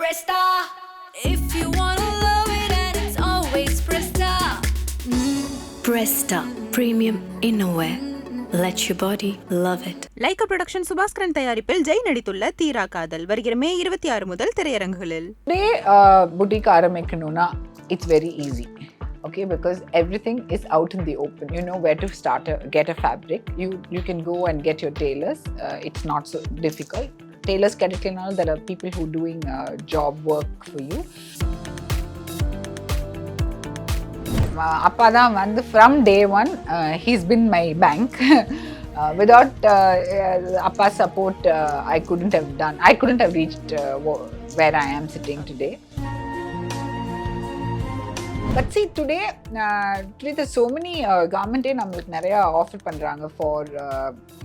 Presta. If you wanna love it and it's always Presta. Presta Premium Innerwear. Let your body love it. Lyca production Subaskaran தயாரிப்பில் ஜெய் நடித்துள்ள தீரா காதல் வருகிற மே 26 முதல் திரையரங்குகளில். boutique ஆரம்பிக்கணும்னா it's very easy. Okay, because everything is out in the open. You know where to start, get a fabric. You can go and get your tailors. It's not so difficult. Tailors கிடைக்கலனால there are people who doing job work for you. அப்பா தான் வந்து from day one he's been my bank. Without Appa's support I couldn't have reached where I am sitting today. But see, today there's so many government நம்மளுக்கு நிறைய offer பண்றாங்க for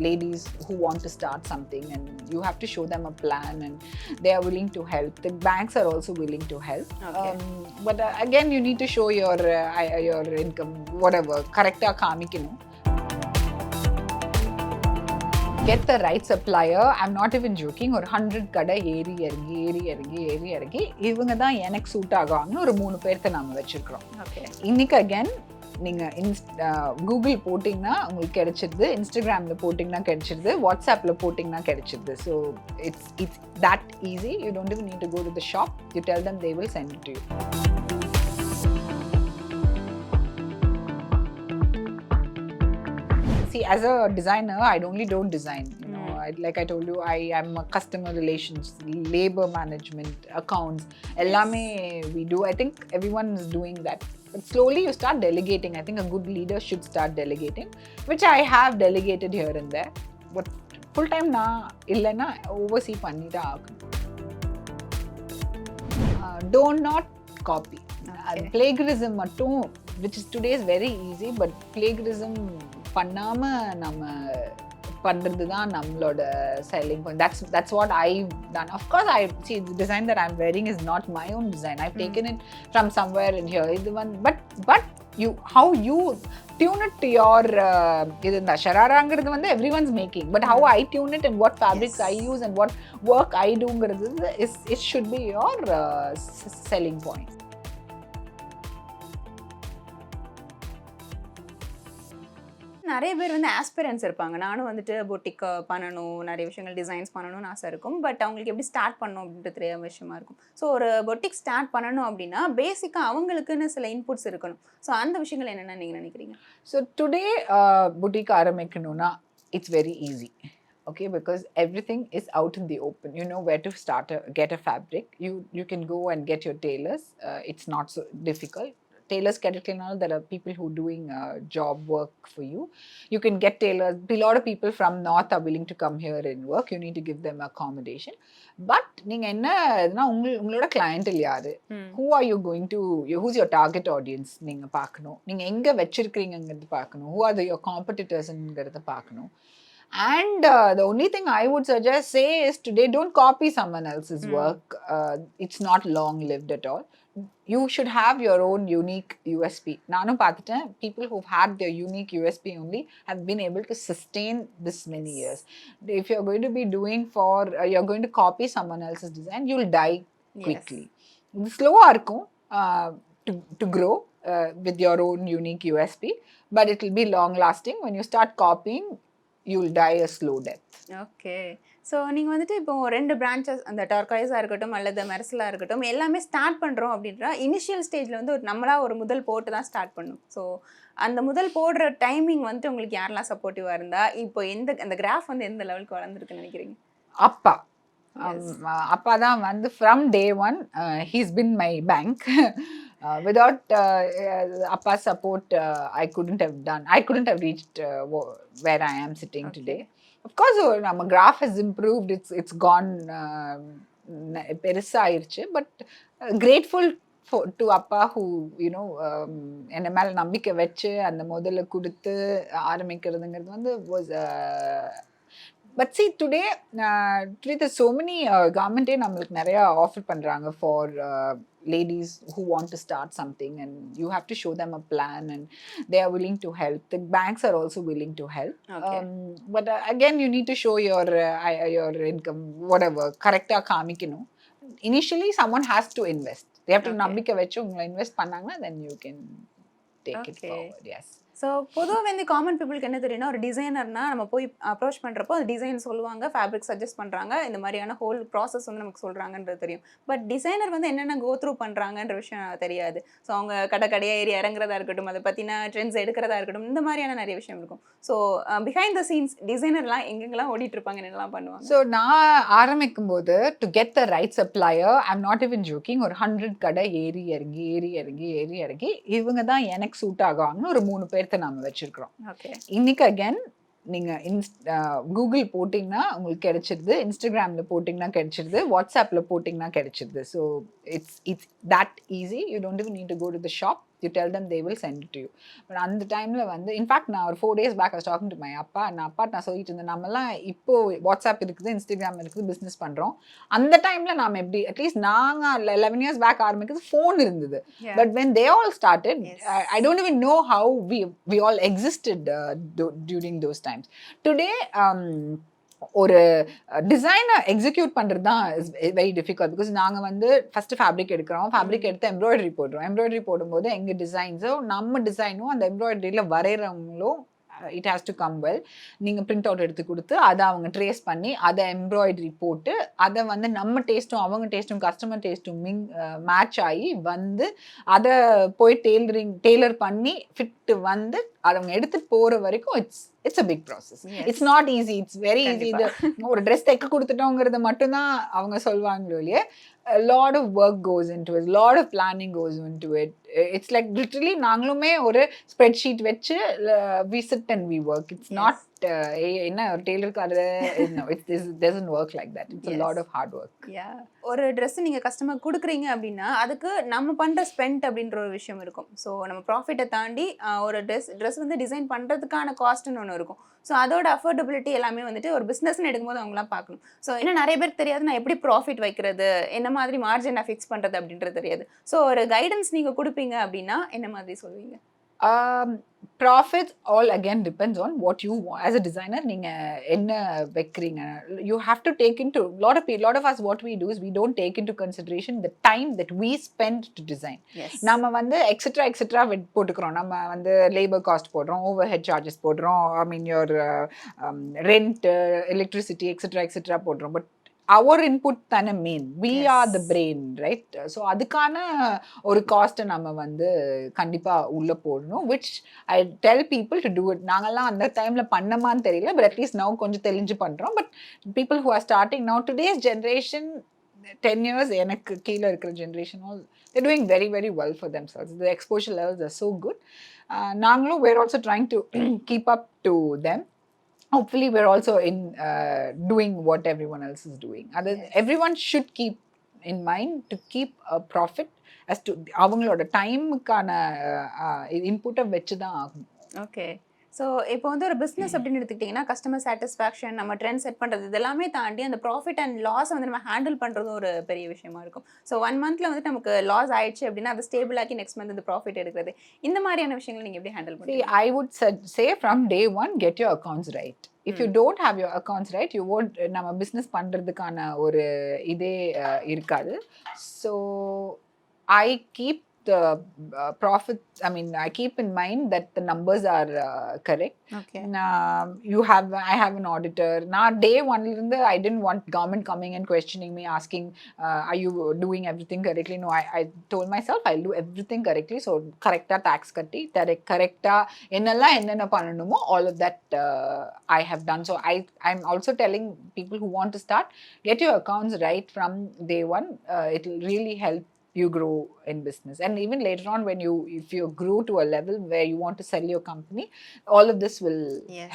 ladies who want to start something, and you have to show them a plan and they are willing to help. The banks are also willing to help. Okay. But again, you need to show your income, whatever, correctா காமிக்கணும். Get the right supplier. I'm not even joking. ஒரு 100 கடை ஏறி இறங்கி இவங்க தான் எனக்கு suit ஆகுவாங்கன்னு ஒரு 3 பேர்த்த நாம வச்சிருக்கிறோம். ஓகே, இன்னைக்கு அகேன் நீங்கள் கூகுள் போட்டிங்கன்னா உங்களுக்கு கிடைச்சிருது, இன்ஸ்டாகிராமில் போட்டிங்கன்னா கிடைச்சிருது, வாட்ஸ்அப்பில் போட்டிங்கன்னா கிடைச்சிருது. So it's that easy. You don't even need to go to the shop. You tell them, they will send it to you. See, as a designer, I don't design. You know, like I told you, I am a customer relations, labor management, accounts. Ellame we do. I think everyone is doing that. But slowly you start delegating. I think a good leader should start delegating, which I have delegated here and there. But full time na illana oversee pannida aagum. Do not copy. Okay. Plagiarism mattum, which is today is very easy, but plagiarism பண்ணாம நம்ம பண்றது தான் நம்மளோட selling point. That's what I've done. Of course, I see the design that I'm wearing is not my own design. I've taken it from somewhere in here. This one, but how you tune it to your இது இந்த ஷராராங்கிறது வந்து everyone's making, but how I tune it and what fabrics I use and what work I doங்கிறது it should be your selling point. நிறைய பேர் வந்து aspirants இருப்பாங்க. நானும் வந்துட்டு boutique பண்ணணும், நிறைய விஷயங்கள் டிசைன்ஸ் பண்ணணும்னு ஆசை இருக்கும். பட் அவங்களுக்கு எப்படி ஸ்டார்ட் பண்ணணும் அப்படின்ட்டு தெரியாத விஷயமா இருக்கும். ஸோ ஒரு பொட்டிக் ஸ்டார்ட் பண்ணணும் அப்படின்னா பேசிக்காக அவங்களுக்குன்னு சில இன்புட்ஸ் இருக்கணும். ஸோ அந்த விஷயங்கள் என்னென்னு நீங்கள் நினைக்கிறீங்க? ஸோ டுடே பொட்டிக் ஆரம்பிக்கணும்னா it's very easy. Okay, because everything is out in the open. You know where to start, get a fabric. You can go and get your tailors. It's not so difficult. Tailors கிடைக்கலனால there are people who doing job work for you. You can get tailors. A lot of people from north are willing to come here and work. You need to give them accommodation. But நீங்க என்னன்னா உங்களோட clientele யாரு? Who are you going to, who's your target audience நீங்க பார்க்கணும். நீங்க எங்க வச்சிருக்கீங்கங்கிறது பார்க்கணும். Who are your competitorsங்கிறத பார்க்கணும். And the only thing I would suggest say is today don't copy someone else's work. It's not long lived at all. You should have your own unique USP. Nanu paathutten, people who've had their unique USP only have been able to sustain this many years. If you're going to be doing you're going to copy someone else's design, you'll die quickly. Yes. Slow irukkum to grow with your own unique USP, but it will be long lasting. When you start copying, you'll die a slow death. Okay, so நீங்கள் வந்துட்டு இப்போ 2 branches, அந்த டர்காய்ஸாக இருக்கட்டும் அல்லது மெர்சலாக இருக்கட்டும், எல்லாமே start பண்ணுறோம் அப்படின்ற இனிஷியல் ஸ்டேஜில் வந்து நம்மளாக ஒரு முதல் போட்டு தான் ஸ்டார்ட் பண்ணும். ஸோ அந்த முதல் போடுற டைமிங் வந்துட்டு உங்களுக்கு யாரெல்லாம் சப்போர்ட்டிவாக இருந்தால் இப்போ அந்த கிராஃப் வந்து எந்த லெவலுக்கு வளர்ந்துருக்குன்னு நினைக்கிறீங்க? அப்பா தான் வந்து from day one he's been my bank. Without Appa's support I couldn't have reached where I am sitting today. Of course, our graph has improved. It's gone பெருசா ஆயிருச்சு. But grateful to Appa who, you know, என்ன மேல நம்பிக்கை வச்சு அந்த முதல்ல கொடுத்து ஆரம்பிக்கிறதுங்கிறது வந்து was but see, today there's so many government நம்மளுக்கு நிறைய ஆஃபர் பண்றாங்க for ladies who want to start something, and you have to show them a plan and they are willing to help. The banks are also willing to help. Okay. But again, you need to show your income, whatever, correctா காமிக்கணும். initially someone has to invest. They have to Okay. நம்பிக்கை வச்சு உங்களை invest பண்ணாங்கன்னா then you can take it Okay. forward. Yes. So பொதுவாக வந்து common பீப்புளுக்கு என்ன தெரியும்னா, ஒரு டிசைனர்னா நம்ம போய் அப்ரோச் பண்ணுறப்போ அது டிசைன் சொல்லுவாங்க, ஃபேப்ரிக் சஜஸ்ட் பண்ணுறாங்க, இந்த மாதிரியான ஹோல் ப்ராசஸ் வந்து நமக்கு சொல்கிறாங்கன்றது தெரியும். பட் டிசைனர் வந்து என்னென்ன கோ த்ரூ பண்ணுறாங்கன்ற விஷயம் தெரியாது. ஸோ அவங்க கடையாக ஏறி இறங்குறதா இருக்கட்டும், அதை பற்றின ட்ரெண்ட்ஸ் எடுக்கிறதா இருக்கட்டும், இந்த மாதிரியான நிறைய விஷயம் இருக்கும். ஸோ பிஹைண்ட் த சீன்ஸ் டிசைனர்லாம் எங்கெங்கெல்லாம் ஓடிட்டு இருப்பாங்க, என்னெல்லாம் பண்ணுவாங்க? ஸோ நான் ஆரம்பிக்கும் போது to get the right supplier, I'm not even joking, ஒரு 100 கடை ஏறி இறங்கி இவங்க தான் எனக்கு சூட் ஆகுவாங்கன்னு ஒரு 3 பேர்த்த நாம வச்சிருக்கிறோம். ஓகே. இன்னைக்கு அகேன் நீங்க கூகுள் போட்டிங்கன்னா உங்களுக்கு கிடைச்சிருது, இன்ஸ்டாகிராமில் போட்டிங்கன்னா கிடைச்சிருது, வாட்ஸ்அப்பில் போட்டிங்கன்னா கிடைச்சிருது. So it's that easy. You don't even need to go to the shop. You tell them, they will send it to you. But அந்த டைமில் வந்து இன்ஃபேக்ட் நான் ஒரு 4 days back I was talking to my அப்பா நான் சொல்லிட்டு இருந்தேன், நம்மலாம் இப்போ வாட்ஸ்அப் இருக்குது, இன்ஸ்டாகிராம் இருக்குது, பிஸ்னஸ் பண்ணுறோம். அந்த டைமில் நாம் எப்படி அட்லீஸ்ட் நாங்கள் 11 years பேக் ஆரம்பிக்கிறது ஃபோன் இருந்தது. But when they all started, I don't even know how we all existed during those times. Today ஒரு டிசைனர் எக்ஸிக்யூட் பண்ணுறது தான் இஸ் வெரி டிஃபிகல்ட். பிகாஸ் நாங்கள் வந்து ஃபஸ்ட்டு ஃபேப்ரிக் எடுக்கிறோம், ஃபேப்ரிக் எடுத்து எம்ப்ராய்டரி போடுறோம். எம்ப்ராய்டரி போடும்போது எங்கள் டிசைன்ஸோ நம்ம டிசைனும் அந்த எம்ப்ராய்டரியில் வரைகிறவங்களும் it has to come well. நீங்கள் பிரிண்ட் அவுட் எடுத்து கொடுத்து அதை அவங்க ட்ரேஸ் பண்ணி அதை எம்ப்ராய்டரி போட்டு அதை வந்து நம்ம டேஸ்ட்டும் அவங்க டேஸ்ட்டும் கஸ்டமர் டேஸ்ட்டும் மேட்ச் ஆகி வந்து அதை போய் டெய்லர் பண்ணி ஃபிட்டு வந்து அதை அவங்க எடுத்துட்டு போகிற வரைக்கும் it's a big process. It's not easy. It's very easy. ஒரு ட்ரெஸ் தைக்க கொடுத்துட்டோங்கிறத மட்டும்தான் அவங்க சொல்லுவாங்களோ இல்லையே. A lot of work goes into it, a lot of planning goes into it. It's like literally நாங்களுமே ஒரு ஸ்ப்ரெட்ஷீட் வச்சு we sit and we work. It's not என்ன ஒரு டெய்லர்காரரு, no, it doesn't work like that. It's a lot of hard work. Yeah. ஒரு dress நீங்க customer கொடுக்குறீங்க அப்படின்னா அதுக்கு நம்ம பண்ற ஸ்பெண்ட் அப்படின்ற ஒரு விஷயம் இருக்கும். ஸோ நம்ம ப்ராஃபிட்டை தாண்டி ஒரு ட்ரெஸ் வந்து டிசைன் பண்றதுக்கான காஸ்ட்னு ஒன்று இருக்கும். ஸோ அதோட அஃபோர்டபிலிட்டி எல்லாமே வந்துட்டு ஒரு பிஸ்னஸ்ன்னு எடுக்கும்போது அவங்களாம் பார்க்கணும். ஸோ இன்னும் நிறைய பேருக்கு தெரியாது, நான் எப்படி ப்ராஃபிட் வைக்கிறது, என்ன மாதிரி மார்ஜின் நான் ஃபிக்ஸ் பண்ணுறது அப்படின்றது தெரியாது. ஸோ ஒரு கைடன்ஸ் நீங்கள் கொடுப்பீங்க அப்படின்னா என்ன மாதிரி சொல்லுவீங்க? Profits all again depends on what you want. As a designer, நீங்க என்ன வைக்கிறீங்க. You have to take into lot of us what we do is we don't take into consideration the time that we spend to design. நம்ம வந்து etcetera போட்டுக்கிறோம். நம்ம வந்து labour cost போடுறோம், overhead charges போடுறோம், I mean your rent, electricity etcetera போடுறோம். But our input தானே main. we are the brain, right? So அதுக்கான ஒரு காஸ்ட்டை நம்ம வந்து கண்டிப்பாக உள்ளே போடணும், which I tell people to do it. நாங்கள்லாம் அந்த டைமில் பண்ணமான்னு தெரியல, but at least now கொஞ்சம் தெளிஞ்சு பண்ணுறோம். But people who are starting now, today's generation, 10 years எனக்கு கீழே இருக்கிற generation, all they're doing very very well for themselves. The exposure levels are so good. நாங்களும் we're also trying to keep up to them. Hopefully we're also in doing what everyone else is doing. Everyone should keep in mind to keep a profit as to அவங்களோட டைமுக்கான இன்புட்டை வச்சு தான் ஆகும். Okay. So இப்போ வந்து ஒரு business அப்படின்னு எடுத்துக்கிட்டிங்கன்னா கஸ்டமர் சாட்டிஸ்ஃபேக்ஷன், நம்ம ட்ரெண்ட் செட் பண்ணுறது, இதெல்லாமே தாண்டி அந்த ப்ராஃபிட் அண்ட் லாஸை வந்து நம்ம ஹேண்டில் பண்ணுறதும் ஒரு பெரிய விஷயமா இருக்கும். ஸோ 1 monthல வந்து நமக்கு லாஸ் ஆயிடுச்சு அப்படின்னா அதை ஸ்டேபிள் ஆக்கி நெக்ஸ்ட் மந்த் இந்த ப்ராஃபிட் எடுக்கிறது, இந்த மாதிரியான விஷயங்களை நீங்கள் எப்படி ஹேண்டில் பண்ணுவீங்க? I would say from day one, get your accounts right. If you don't have your accounts right, you won't நம்ம பிஸ்னஸ் பண்ணுறதுக்கான ஒரு இதே இருக்காது. So I keep the profit, I mean I keep in mind that the numbers are correct. Okay. I have an auditor. Now day one irundha I didn't want government coming and questioning me, asking are you doing everything correctly. No, I told myself I'll do everything correctly. So correcta tax katti correcta enna pannumo, all of that I have done. So I'm also telling people who want to start, get your accounts right from day one. It will really help you grow in business. And even later on, if you grow to a level where you want to sell your company, all of this will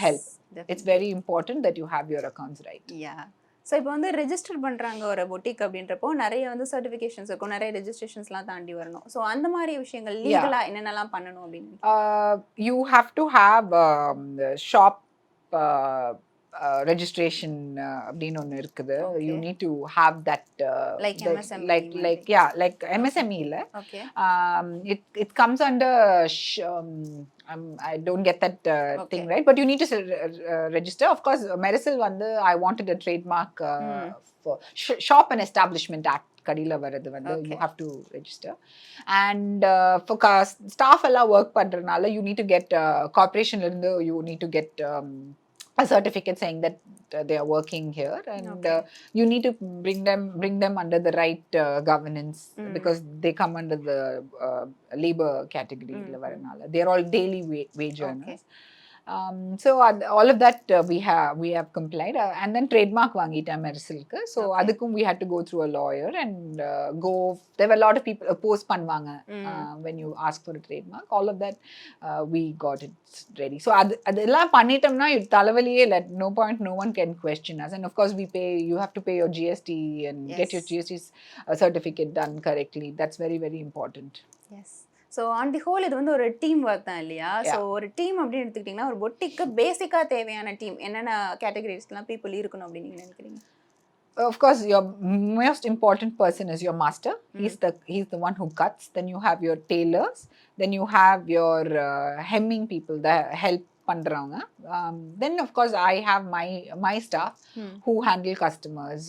help. Definitely. It's very important that you have your accounts right. Yeah. So இப்போ வந்து register பண்ணுறாங்க ஒரு boutique அப்படின்றப்போ நிறைய வந்து certifications இருக்கும், நிறைய ரெஜிஸ்ட்ரேஷன்ஸ்லாம் தாண்டி வரணும். ஸோ அந்த மாதிரி விஷயங்கள் லீகலாக என்னென்னலாம் பண்ணணும் அப்படின்னு? You have to have shop registration அப்படின்னு ஒன்று இருக்குது. Okay. You need to have that Like the- MSME like மாதிரி. yeah, like MSME இல்ல. Okay. It comes under I don't get that Okay. thing right, but you need to register. Of course, Merisel வந்து I wanted a trademark for shop and establishment act கடியில் வர்றது வந்து Okay. you have to register. And for staff எல்லாம் work பண்றதுனால you need to get corporation இருந்து you need to get a certificate saying that they are working here, and Okay. you need to bring them under the right governance because they come under the labor category la varanala. They are all daily wage earners. So all of that we have complied, and then trademark vaangita Merisilku. So adukkum we had to go through a lawyer and go. There were a lot of people oppose panvaanga when you ask for a trademark. All of that we got it ready. So adella pannitamna talavaliye let no point no one can question us, and of course we pay. You have to pay your GST and get your GST certificate done correctly. That's very very important. Yes. So on the whole இது வந்து ஒரு team work தான் இல்லையா? So ஒரு team அப்படின்னு எடுத்துக்கிட்டிங்கன்னா ஒரு பொட்டிக்கு பேசிக்காக தேவையான டீம் என்னென்ன கேட்டகரிஸ்லாம் பீப்புள் இருக்கணும் அப்படின்னு நீங்கள் நினைக்கிறீங்க? Of course, your most important person is your master. He's the one who cuts. Then you have your tailors. Then you have your hemming people, the help பண்றவங்க. Then of course I have my staff who handle customers.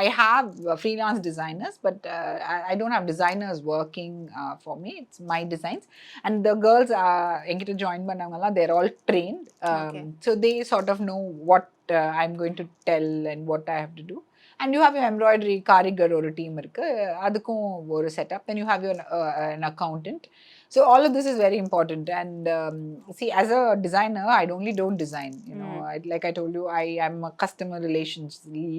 I have freelance designers, but I don't have designers working for me. It's my designs, and the girls என்கிட்ட join பண்ணவங்கலாம் they're all trained. So they sort of know what I'm going to tell and what I have to do. And you have your embroidery karigar or a team irukku, adukkum or setup. Then you have your an accountant. So all of this is very important. And see, as a designer, I don't design. You know, like I told you, I am a customer relations,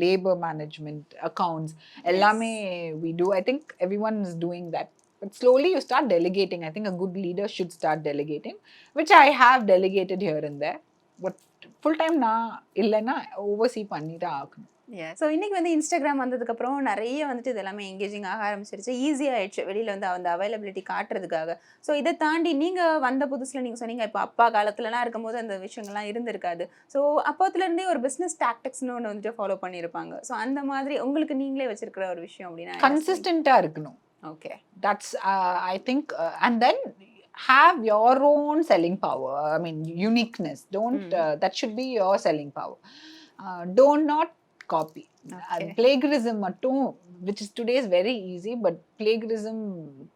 labor management, accounts. Ellame we do. I think everyone is doing that. But slowly you start delegating. I think a good leader should start delegating, which I have delegated here and there. But full time na illana oversee பண்ணி தான் ஆகணும். So இன்றைக்கி வந்து Instagram வந்ததுக்கப்புறம் நிறைய வந்துட்டு இது எல்லாமே எங்கேஜிங் ஆக ஆரம்பிச்சிருச்சு, ஈஸியாக ஆயிடுச்சு வெளியில் வந்து அந்த அவைலபிலிட்டி காட்டுறதுக்காக. ஸோ இதை தாண்டி நீங்கள் வந்த புதுசில் நீங்கள் சொன்னீங்க இப்போ அப்பா காலத்துலலாம் இருக்கும்போது அந்த விஷயங்கள்லாம் இருந்திருக்காது. ஸோ அப்போத்துலேருந்தே ஒரு பிஸ்னஸ் டாக்டிக்ஸ்னு ஒன்று வந்துட்டு ஃபாலோ பண்ணியிருப்பாங்க. ஸோ அந்த மாதிரி உங்களுக்கு நீங்களே வச்சிருக்கிற ஒரு விஷயம் அப்படின்னா கன்சிஸ்டண்ட்டாக இருக்கணும். Okay, that's I think. And then have your own selling power. I mean, uniqueness. That should be your selling power. Don't not copy. Plagiarism mattum, which is today is very easy, but plagiarism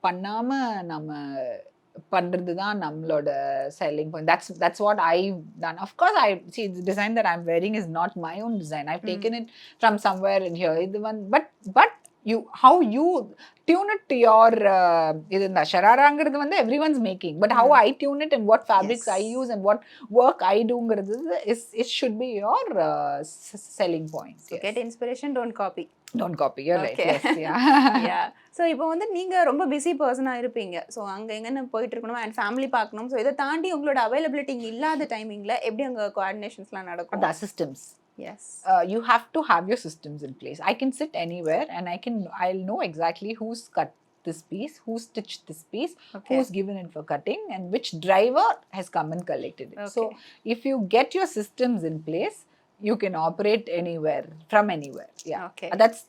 பண்ணாம நம்ம பண்றது தான் நம்மளோட selling point. That's what I've done. Of course, I see the design that I'm wearing is not my own design. I've taken it from somewhere in here. But how you tune it to your idunda shararaங்கிறது வந்து everyone's making, but how I tune it and what fabrics I use and what work I do ங்கிறது is it should be your selling point. So get inspiration, don't copy. You're right. Yes, yeah. So இப்போ வந்து நீங்கள் ரொம்ப busy பர்சனாக இருப்பீங்க. So அங்கே எங்கன்னு போயிட்டு இருக்கணும் அண்ட் ஃபேமிலி பார்க்கணும். ஸோ இதை தாண்டி உங்களோட அவைலபிலிட்டி இங்கே இல்லாத டைமிங்கில் எப்படி அங்கே கோஆர்டினேஷன்ஸ்லாம் நடக்கும்? The systems. Yes. You have to have your systems in place. I can sit anywhere and I'll know exactly who's cut this piece, who stitched this piece, who's given it for cutting, and which driver has come and collected it. So if you get your systems in place, you can operate anywhere from anywhere. Yeah. Okay.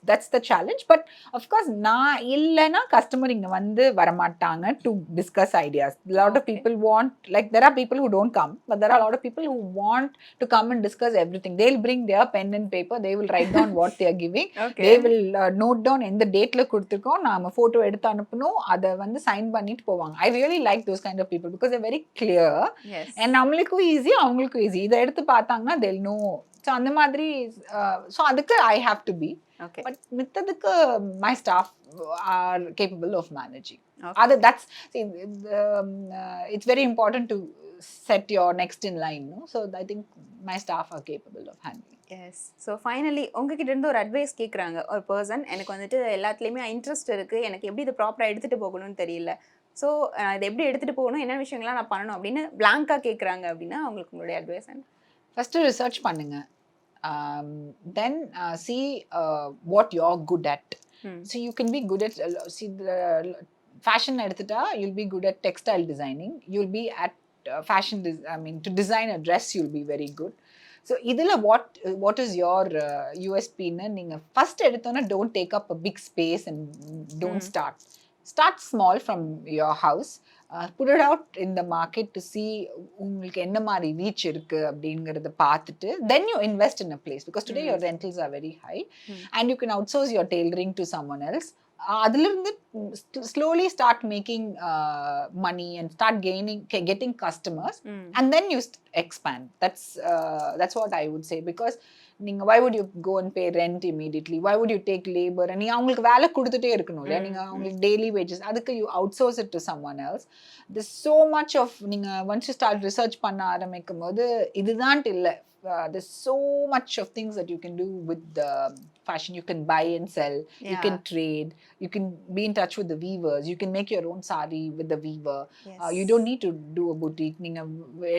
That's the challenge. But of course, நான் இல்லைன்னா customer இங்க வந்து வரமாட்டாங்க to discuss ideas. A lot of people want, like there are people who don't come, but there are a lot of people who want to come and discuss everything. They'll bring their pen and paper. They will write down what they are giving. They will note down எந்த டேட்ல கொடுத்துருக்கோம், நாம photo எடுத்து அனுப்பணும், அதை வந்து sign பண்ணிட்டு போவாங்க. I really like those kind of people because they're very clear. Yes. And நம்மளுக்கும் ஈஸி, அவங்களுக்கும் ஈஸி. இதை எடுத்து பார்த்தாங்கன்னா they'll know. So அந்த மாதிரி அதுக்கு I have to be. But மித்ததுக்கு my staff are capable of managing. It's very important to set your next in line, no? So I think my staff are capable of handling. Yes. So finally உங்ககிட்ட இருந்து ஒரு advice கேட்குறாங்க ஒரு person. எனக்கு வந்துட்டு எல்லாத்துலேயுமே interest இருக்குது, எனக்கு எப்படி இதை ப்ராப்பராக எடுத்துகிட்டு போகணும்னு தெரியல, ஸோ இதை எப்படி எடுத்துகிட்டு போகணும், என்ன விஷயங்கள்லாம் நான் பண்ணணும் அப்படின்னு பிளாங்காக கேட்குறாங்க அப்படின்னா அவங்களுக்கு உங்களுடைய அட்வைஸ் என்ன? ஃபஸ்ட்டு ரிசர்ச் பண்ணுங்க. Then see what you're good at. So you can be good at fashion எடுத்துட்டா you'll be good at textile designing, you'll be at fashion to design a dress you'll be very good. So இதில் what is your USP-ன்னு நீங்கள் first எடுத்தோன்னா don't take up a big space and don't start small from your house. Put it out in the market to see உங்களுக்கு என்ன மாதிரி reach இருக்கு அப்படிங்கிறத பார்த்துட்டு then you invest in a place because today your rentals are very high and you can outsource your tailoring to someone else. அதிலிருந்து slowly start making money and start getting customers and then you expand. That's what I would say because why would you go and pay rent immediately? Why would you take labor? And நீங்க அவங்களுக்கு வேலை கொடுத்துட்டே இருக்கணும் இல்லையா? நீங்க அவங்களுக்கு daily wages அதுக்கு you outsource it to someone else. There's so much of நீங்க once you start research பண்ண ஆரம்பிக்கும் போது இதுதான் இல்லை. There's so much of things that you can do with the fashion. You can buy and sell, you can trade, you can be in touch with the weavers, you can make your own sari with the weaver. You don't need to do a boutique. நீங்க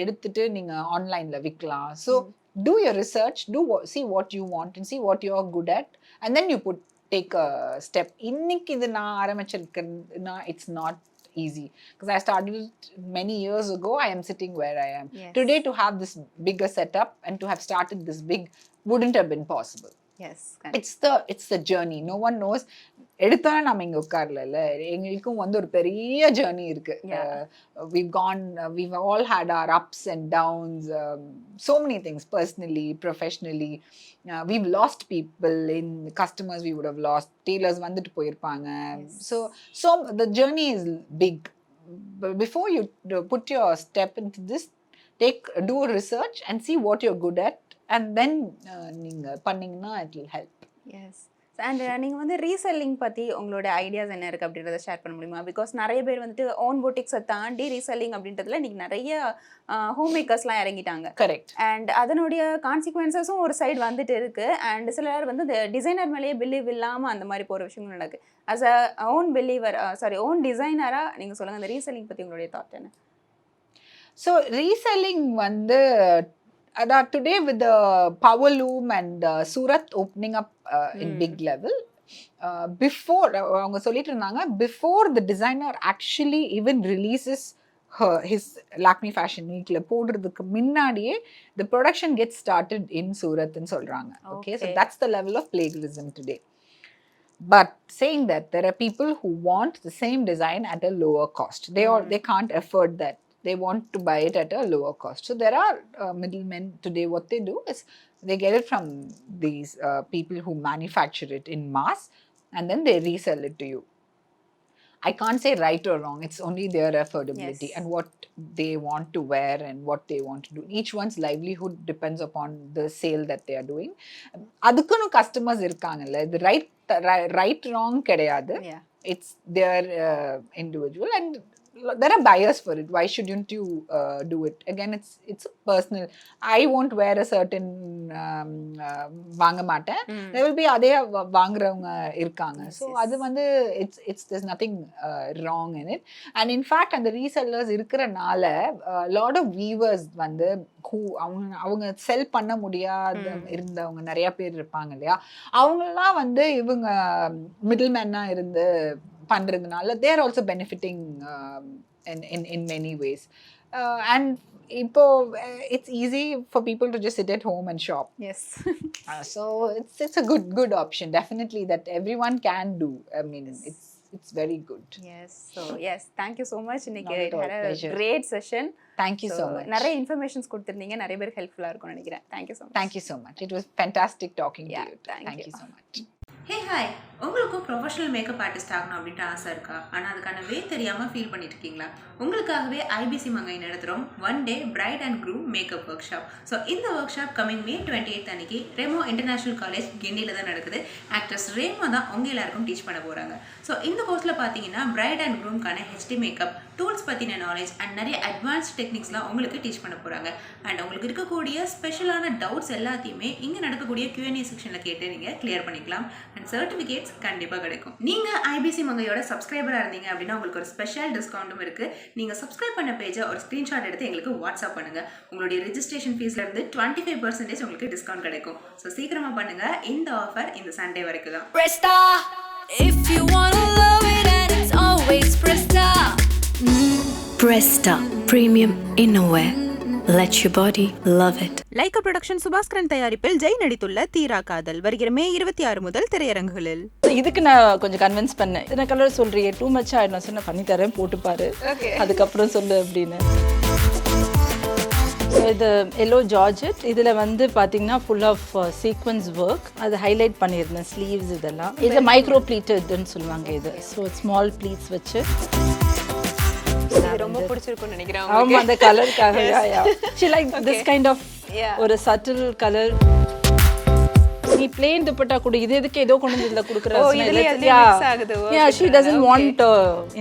எடுத்துட்டு நீங்க ஆன்லைன்ல விற்கலாம். So do your research, see what you want and see what you're good at and then you take a step. இன்னைக்கு இது நான் ஆரம்பிச்சிருக்கேன்னா it's not easy because I started it many years ago. I am sitting where I am today. To have this bigger setup and to have started this big wouldn't have been possible. Yes, it's the journey. No one knows எடுத்தோன்னா நம்ம இங்கே உட்காரல இல்லை, எங்களுக்கும் ஒரு பெரிய journey இருக்கு. We've all had our ups and downs, so many things personally, professionally. We've lost people in customers we would have lost. Tailors வந்துட்டு போயிருப்பாங்க. So the journey is big. But before you put your step into this, do a research and see what you're good at and then நீங்க பண்ணீங்கன்னா it will help. Yes. And நீங்கள் reselling பற்றி உங்களோட ideas என்ன இருக்குது அப்படின்றத share பண்ண முடியுமா? பிகாஸ் நிறைய பேர் ஓன் பொட்டிக்ஸை தாண்டி ரீசெல்லிங் அப்படின்றதுல இன்றைக்கி நிறைய ஹோம் மேக்கர்ஸ்லாம் இறங்கிட்டாங்க. கரெக்ட். அண்ட் அதனுடைய கான்சிக்வன்சஸும் ஒரு சைடு வந்துட்டு இருக்குது. அண்ட் சிலர் இந்த டிசைனர் மேலேயே பிலீவ் இல்லாமல் அந்த மாதிரி போகிற விஷயங்கள் நடக்குது. As a own believer own டிசைனராக நீங்கள் சொல்லுங்கள், அந்த ரீசெல்லிங் பற்றி உங்களுடைய தாட் என்ன? So reselling today with the power loom and Surat opening up in big level, before avanga solittu irundanga, before the designer actually even releases his Lakme Fashion Week la podradhukku minnadiye the production gets started in Surat nu solranga. Okay, so that's the level of plagiarism today. But saying that, there are people who want the same design at a lower cost. They can't afford that. They want to buy it at a lower cost. So there are middlemen today. What they do is they get it from these people who manufacture it in mass and then they resell it to you. I can't say right or wrong. It's only their affordability and what they want to wear and what they want to do. Each one's livelihood depends upon the sale that they are doing. Adukku customers irukanga. The right wrong kediyadu. It's their individual and there are buyers for it. Why shouldn't you do it? Again, it's personal. I won't wear a certain vaanga maten. There will be adhe vaangravanga irukanga. So adu it's there's nothing wrong in it. And in fact, and the resellers irukkranaala a lot of weavers who avanga sell panna mudiyadha irundavanga nariya per irupanga illaya, avangala ivanga middleman ah irundhu பண்றதுனால they are also benefiting in many ways. And இப்போ it's easy for people to just sit at home and shop. Yes. So it's a good option definitely that everyone can do. I mean it's very good. Yes. So yes, thank you so much. இன்னைக்கு a great session. Thank you so much. நிறைய informations கொடுத்திருந்தீங்க, நிறைய பேர் ஹெல்ப்ஃபுல்லா இருக்கும்னு நினைக்கிறேன். Thank you so much. Thank you so much. It was fantastic talking to you. Thank you so much. Hey hi, உங்களுக்கும் professional makeup artist ஆகணும் அப்படின்ட்டு ஆசை இருக்கா? ஆனால் அதுக்கான வே தெரியாமல் ஃபீல் பண்ணிட்டு இருக்கீங்களா? உங்களுக்காகவே ஐபிசி மங்கை நடத்துகிறோம் 1 day bride and groom makeup workshop. So இந்த ஒர்க் ஷாப் கமிங் May 28 அன்னைக்கு ரெமோ இன்டர்நேஷனல் காலேஜ் கிண்டியில் தான் நடக்குது. ஆக்ட்ரஸ் ரேமோ தான் உங்கள் எல்லாருக்கும் டீச் பண்ண போகிறாங்க. ஸோ இந்த கோர்ஸில் பார்த்தீங்கன்னா பிரைட் அண்ட் க்ரூம்கான ஹெச்டி மேக்கப் டூல்ஸ் பற்றின நாலேஜ் அண்ட் நிறைய அட்வான்ஸ்ட் டெக்னிக்ஸ்லாம் உங்களுக்கு டீச் பண்ண போகிறாங்க. அண்ட் உங்களுக்கு இருக்கக்கூடிய ஸ்பெஷலான டவுட்ஸ் எல்லாத்தையுமே இங்கே நடக்கக்கூடிய Q&A செக்ஷனில் கேட்டு நீங்கள் கிளியர் பண்ணிக்கலாம். அண்ட் சர்டிஃபிகேட்ஸ் கண்டிப்பாக கிடைக்கும். நீங்கள் ஐபிசி மங்கையோட சப்ஸ்கிரைபராக இருந்தீங்க அப்படின்னா உங்களுக்கு ஒரு ஸ்பெஷல் டிஸ்கவுண்ட்டும் இருக்குது. நீங்கள் சப்ஸ்கிரைப் பண்ண பேஜை ஒரு ஸ்க்ரீன்ஷாட் எடுத்து எங்களுக்கு வாட்ஸ்அப் பண்ணுங்கள். உங்களுடைய ரெஜிஸ்ட்ரேஷன் ஃபீஸ்லேருந்து 25% உங்களுக்கு டிஸ்கவுண்ட் கிடைக்கும். ஸோ சீக்கிரமாக பண்ணுங்கள். இந்த ஆஃபர் இந்த சண்டே வரைக்கும் தான். Presta, if you wanna love it and it's always Presta. Presta Premium Innerwear. Let your body love it. Lyca production Subaskaran தயாரிப்பில் ஜெய் நடித்துள்ள தீரா காதல் வருகிற மே 26 முதல் திரையரங்குகளில். இதுக்கு நான் கொஞ்சம் கன்வின்ஸ் பண்ணேன். என்ன கலர் சொல்றியே, டூ மச் ஆயிடும், சொன்ன பண்ணி தரேன், போட்டு பாரு, அதுக்கப்புறம் சொல்லு அப்படின்னு. இது எல்லோ ஜார்ஜெட், இதில் வந்து பார்த்தீங்கன்னா ஃபுல் ஆஃப் சீக்வன்ஸ் ஒர்க், அது ஹைலைட் பண்ணியிருந்தேன் ஸ்லீவ்ஸ் இதெல்லாம். இது மைக்ரோ ப்ளீட்டட்னு சொல்லுவாங்க இது. ஸோ ஸ்மால் ப்ளீட்ஸ் வச்சு ரொம்ப பிடிச்சிருக்கும்னு நினைக்கிறேன். ஆமா, அந்த கலருக்காக. she like this kind of ஒரு subtle color. நீ plain துப்பட்டா கூட இது எதுக்கு ஏதோ கொண்டு வந்து இதுல குடுக்குற she doesn't want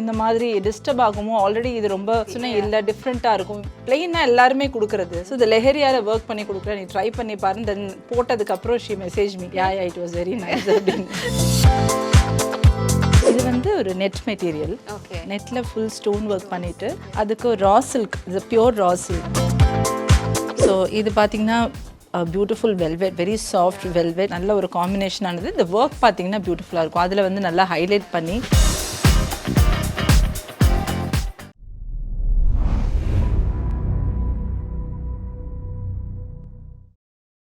இந்த மாதிரி டிஸ்டர்ப் ஆகுமோ. ஆல்ரெடி இது ரொம்ப சொன்னா இல்ல டிஃப்ரெண்டா இருக்கும். பிளெயினா எல்லாருமே குடுக்குறது. ஸோ இந்த லெஹரியால ஒர்க் பண்ணி கொடுக்குறேன், நீ ட்ரை பண்ணி பாரு. தென் போட்டதுக்கு அப்புறம் she message me, yeah it was very nice அப்படின்னு. இது வந்து ஒரு நெட் மெட்டீரியல். நெட்ல ஃபுல் ஸ்டோன் ஒர்க் பண்ணிட்டு அதுக்கு ரா சில்க், இது பியூர் ரா சில்க். ஸோ இது பார்த்தீங்கன்னா beautiful velvet, very soft velvet, நல்ல ஒரு காம்பினேஷன் ஆனது. இந்த ஒர்க் பார்த்தீங்கன்னா பியூட்டிஃபுல்லாக இருக்கும். அதில் வந்து நல்லா ஹைலைட் பண்ணி